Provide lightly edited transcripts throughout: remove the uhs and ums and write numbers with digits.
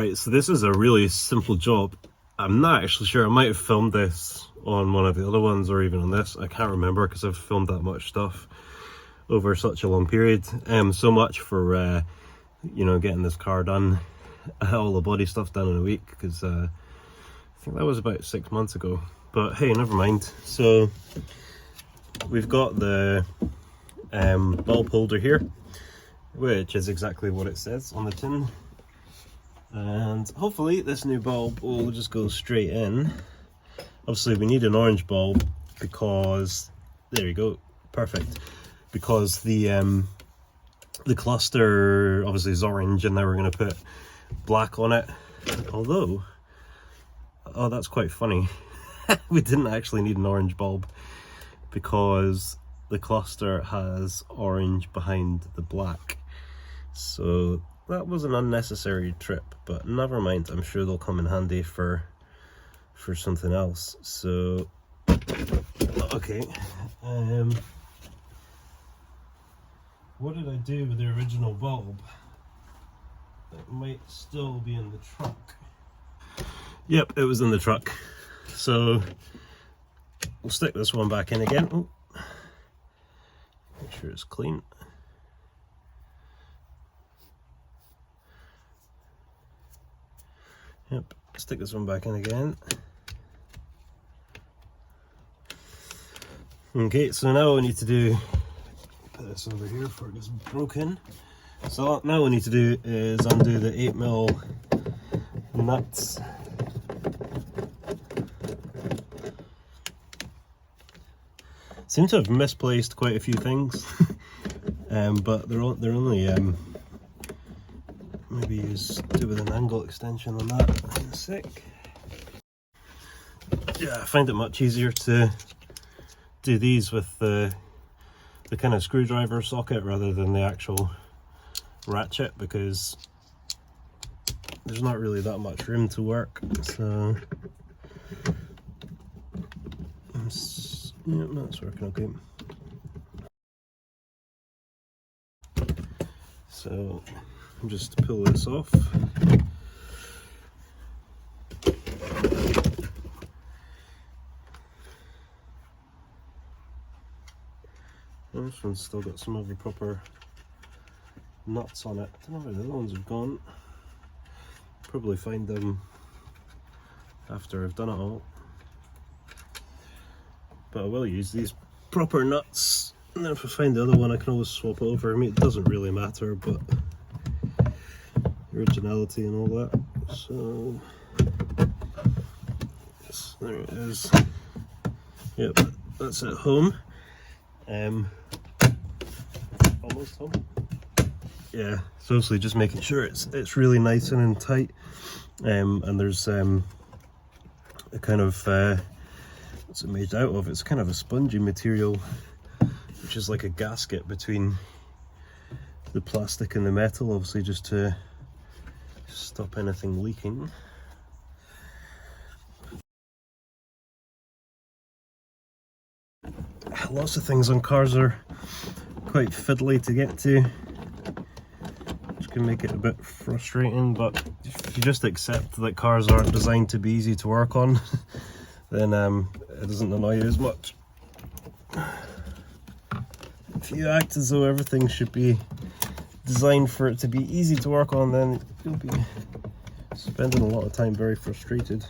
Alright, so this is a really simple job. I'm not actually sure, I might have filmed this on one of the other ones or even on this. I can't remember because I've filmed that much stuff over such a long period. So much for you know, getting this car done, all the body stuff done in a week, because I think that was about 6 months ago. But hey, never mind. So we've got the bulb holder here, which is exactly what it says on the tin. And hopefully this new bulb will just go straight in. Obviously we need an orange bulb because, there you go, perfect. Because the cluster obviously is orange, and now we're going to put black on it. Although, oh, that's quite funny. We didn't actually need an orange bulb because the cluster has orange behind the black. So that was an unnecessary trip, but never mind. I'm sure they'll come in handy for something else. So okay, what did I do with the original bulb? It might still be in the truck. Yep, it was in the truck. So we'll stick this one back in again. Oh, make sure it's clean. Yep, stick this one back in again. Okay, so now what we need to do, put this over here before it gets broken. So now what we need to do is undo the 8mm nuts. Seem to have misplaced quite a few things, but they're only maybe do with an angle extension on that in a sec. Yeah, I find it much easier to do these with the kind of screwdriver socket rather than the actual ratchet, because there's not really that much room to work. So yeah, that's working okay. So just pull this off. This one's still got some of the proper nuts on it. I don't know where the other ones have gone. Probably find them after I've done it all. But I will use these proper nuts, and then if I find the other one I can always swap over. I mean, it doesn't really matter, but originality and all that. So yes, there it is. Yep, that's at home. Almost home. Yeah, so obviously just making sure it's really nice and tight. And there's a kind of what's it made out of? It's kind of a spongy material, which is like a gasket between the plastic and the metal, obviously just to stop anything leaking. Lots of things on cars are quite fiddly to get to, which can make it a bit frustrating, but if you just accept that cars aren't designed to be easy to work on, then it doesn't annoy you as much. If you act as though everything should be designed for it to be easy to work on, then you'll be spending a lot of time very frustrated.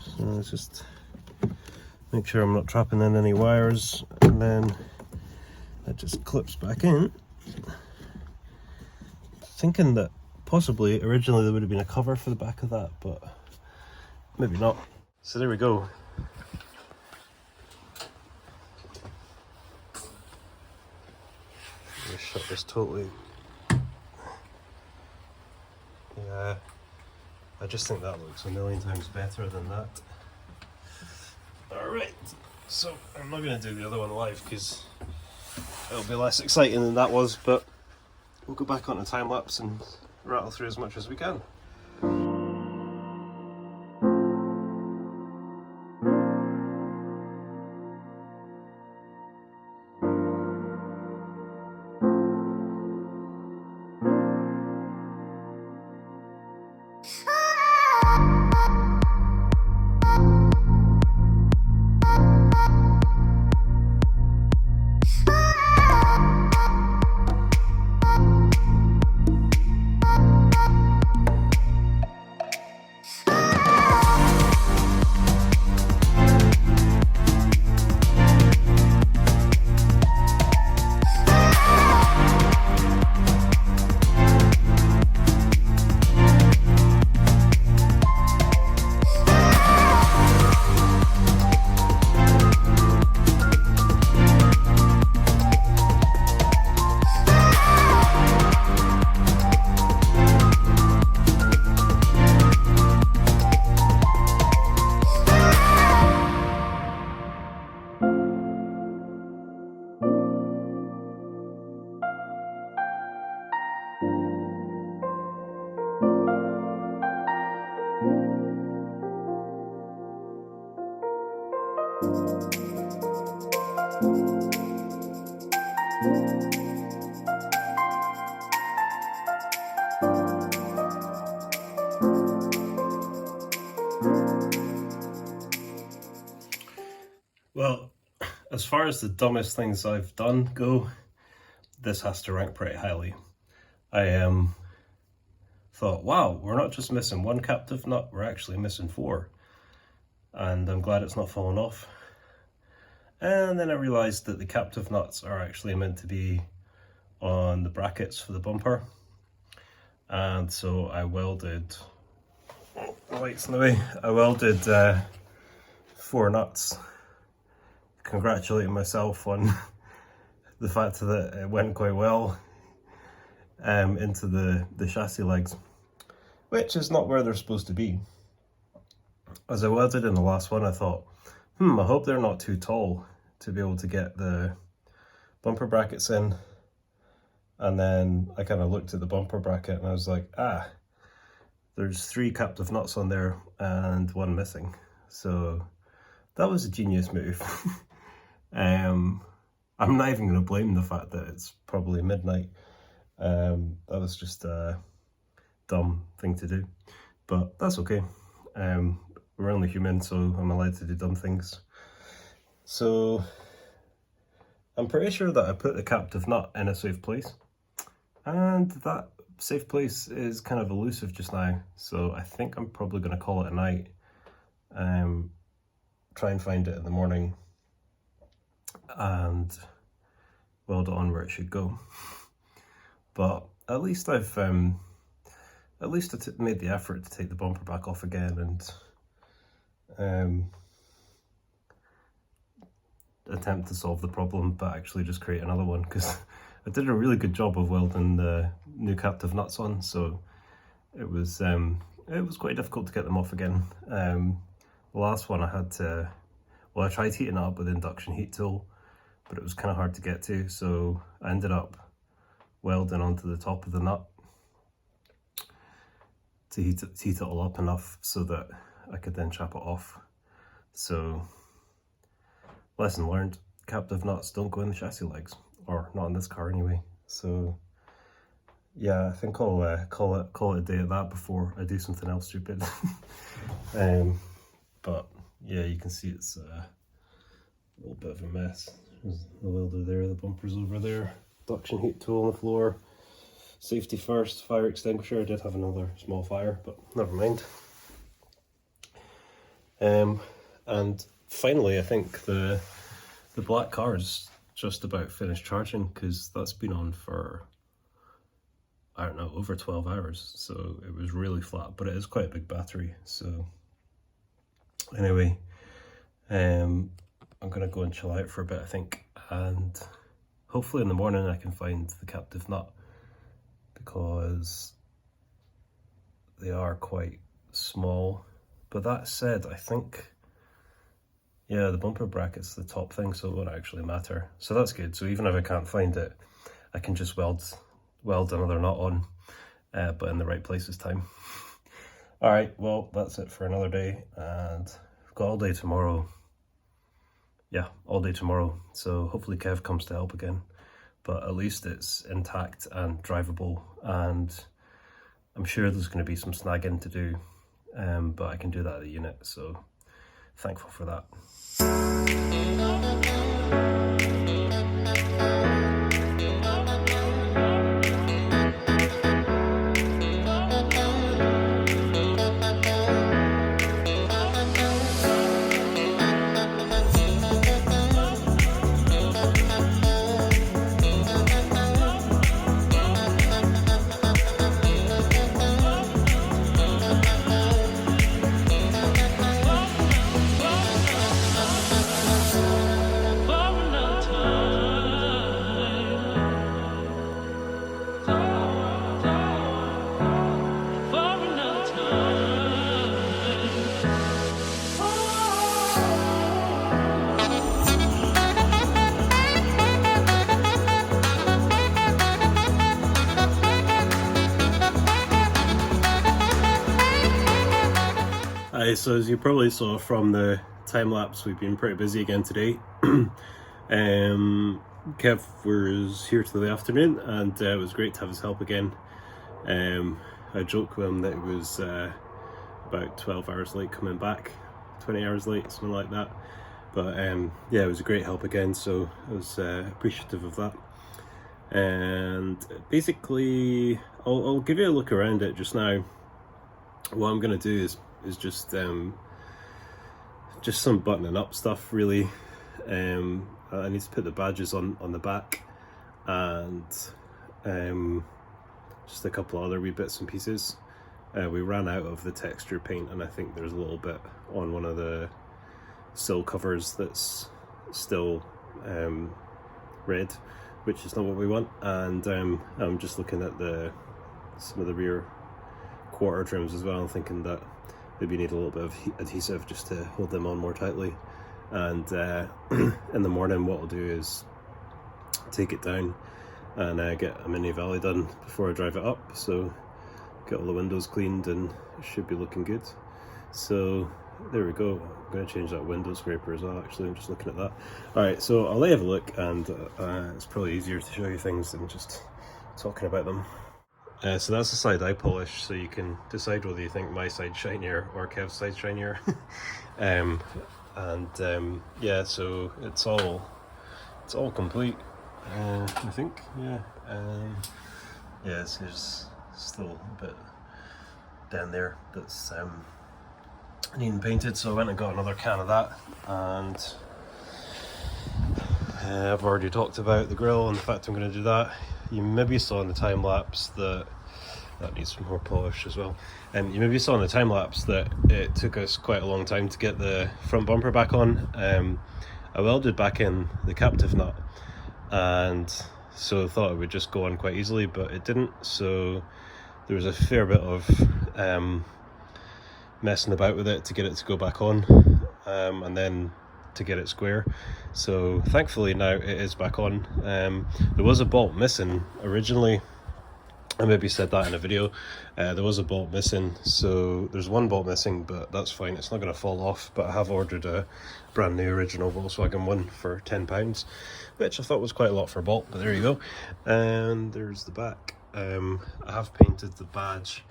So let's just make sure I'm not trapping in any wires, and then that just clips back in. Thinking that possibly originally there would have been a cover for the back of that, but maybe not. So there we go. Let me shut this totally. Yeah, I just think that looks a million times better than that. Alright, so I'm not going to do the other one live because it'll be less exciting than that was, but we'll go back onto time-lapse and rattle through as much as we can. Well, as far as the dumbest things I've done go, this has to rank pretty highly. I thought, wow, we're not just missing one captive nut, we're actually missing 4. And I'm glad it's not fallen off. And then I realised that the captive nuts are actually meant to be on the brackets for the bumper. And so I welded, the light's in the way, I welded 4 nuts, congratulating myself on the fact that it went quite well into the chassis legs, which is not where they're supposed to be. As I welded in the last one, I thought, I hope they're not too tall to be able to get the bumper brackets in. And then I kind of looked at the bumper bracket and I was like, there's 3 captive nuts on there and 1 missing. So that was a genius move. I'm not even going to blame the fact that it's probably midnight. That was just a dumb thing to do, but that's okay. We're only human, so I'm allowed to do dumb things. So I'm pretty sure that I put the captive nut in a safe place, and that safe place is kind of elusive just now, so I think I'm probably going to call it a night. Try and find it in the morning and weld it on where it should go. But at least I've made the effort to take the bumper back off again and attempt to solve the problem, but actually just create another one, because I did a really good job of welding the new captive nuts on, so it was quite difficult to get them off again. The last one I had to, I tried heating it up with the induction heat tool, but it was kind of hard to get to, so I ended up welding onto the top of the nut to heat it all up enough so that I could then chap it off. So, lesson learned, captive nuts don't go in the chassis legs, or not in this car anyway. So yeah, I think I'll call it a day at that before I do something else stupid. But yeah, you can see it's a little bit of a mess. There's the welder there, the bumper's over there, induction heat tool on the floor, safety first, fire extinguisher. I did have another small fire, but never mind. And finally, I think the black car is just about finished charging, because that's been on for, I don't know, over 12 hours. So it was really flat, but it is quite a big battery. So anyway, I'm gonna go and chill out for a bit, I think, and hopefully in the morning I can find the captive nut, because they are quite small. But that said, I think, yeah, the bumper bracket's the top thing, so it won't actually matter. So that's good. So even if I can't find it, I can just weld another nut on, but in the right place this time. All right, well, that's it for another day, and I've got all day tomorrow. Yeah, all day tomorrow. So hopefully Kev comes to help again, but at least it's intact and drivable, and I'm sure there's going to be some snagging to do, but I can do that at the unit, so thankful for that. So as you probably saw from the time-lapse. We've been pretty busy again today. Kev was here till the afternoon, and it was great to have his help again. I joked with him that it was about 12 hours late coming back, 20 hours late, something like that. But yeah, it was a great help again, so I was appreciative of that. And basically, I'll give you a look around it just now. What I'm going to do is just some buttoning up stuff, really. I need to put the badges on the back, and just a couple of other wee bits and pieces. We ran out of the texture paint, and I think there's a little bit on one of the sill covers that's still red, which is not what we want. And I'm just looking at some of the rear quarter trims as well, and thinking that maybe need a little bit of adhesive just to hold them on more tightly. And in the morning, what I'll do is take it down and get a mini valley done before I drive it up, so get all the windows cleaned and it should be looking good. So there we go. I'm going to change that window scraper as well, actually. I'm just looking at that. Alright, so I'll have a look, and it's probably easier to show you things than just talking about them. So that's the side I polish, so you can decide whether you think my side's shinier or Kev's side's shinier. Yeah, so it's all complete, I think. Yeah, yeah, so there's still a bit down there that's needing painted, so I went and got another can of that. And I've already talked about the grille and the fact I'm going to do that. You maybe saw in the time lapse that needs some more polish as well. You maybe saw in the time lapse that it took us quite a long time to get the front bumper back on. I welded back in the captive nut, and so I thought it would just go on quite easily, but it didn't. So there was a fair bit of messing about with it to get it to go back on, and then to get it square. So thankfully now it is back on. There was a bolt missing originally. I maybe said that in a video. There was a bolt missing, so there's one bolt missing, but that's fine, it's not going to fall off. But I have ordered a brand new original Volkswagen one for £10, which I thought was quite a lot for a bolt, but there you go. And there's the back. I have painted the badge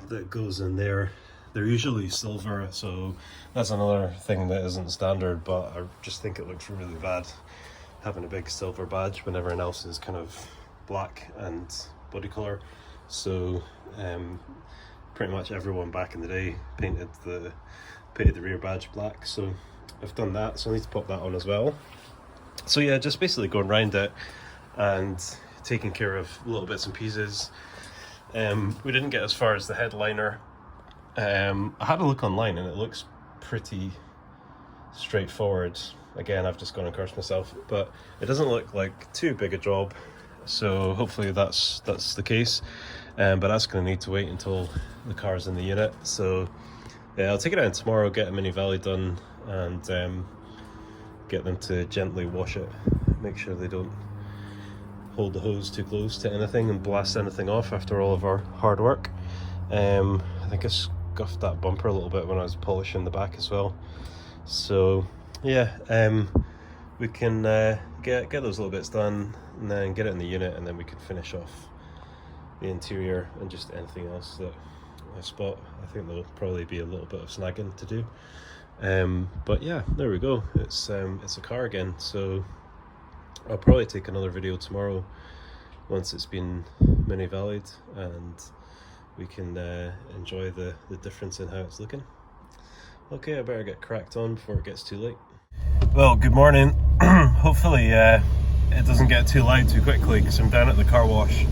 that goes in there. They're usually silver, so that's another thing that isn't standard, but I just think it looks really bad having a big silver badge when everyone else is kind of black and body colour. So pretty much everyone back in the day painted the rear badge black, so I've done that, so I need to pop that on as well. So yeah, just basically going around it and taking care of little bits and pieces. We didn't get as far as the headliner. I had a look online and it looks pretty straightforward. Again, I've just gone and cursed myself, but it doesn't look like too big a job. So hopefully that's the case, but that's going to need to wait until the car's in the unit. So yeah, I'll take it out tomorrow, get a mini valley done, and get them to gently wash it, make sure they don't hold the hose too close to anything and blast anything off after all of our hard work. I think I scuffed that bumper a little bit when I was polishing the back as well. So yeah, we can get those little bits done and then get it in the unit, and then we can finish off the interior and just anything else that I spot. I think there'll probably be a little bit of snagging to do, but yeah, there we go. It's a car again, so I'll probably take another video tomorrow once it's been mini valleyed, and we can enjoy the difference in how it's looking. Okay, I better get cracked on before it gets too late. Well, good morning. Hopefully it doesn't get too loud too quickly, because I'm down at the car wash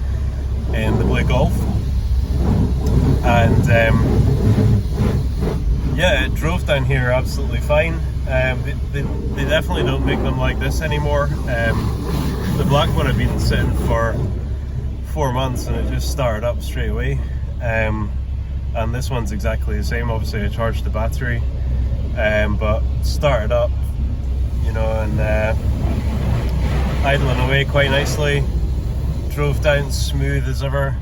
in the Blue Golf, and yeah, it drove down here absolutely fine. They definitely don't make them like this anymore. The black one had been sitting for 4 months and it just started up straight away, and this one's exactly the same. Obviously I charged the battery, but started up, you know, and idling away quite nicely, drove down smooth as ever.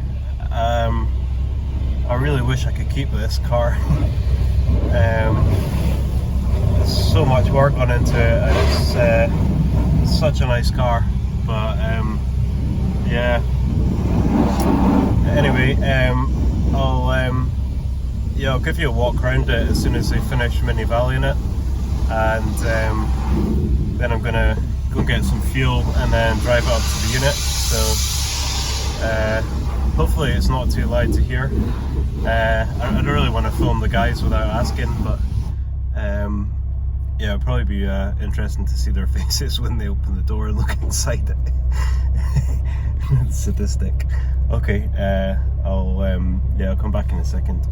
I really wish I could keep this car. It's so much work gone into it, and it's such a nice car. But yeah. Anyway, I'll give you a walk around it as soon as they finish mini valuing it, and then I'm gonna go and get some fuel and then drive it up to the unit. So hopefully it's not too loud to hear. I don't really want to film the guys without asking, but yeah, it'll probably be interesting to see their faces when they open the door and look inside it. It's sadistic. Okay, I'll come back in a second.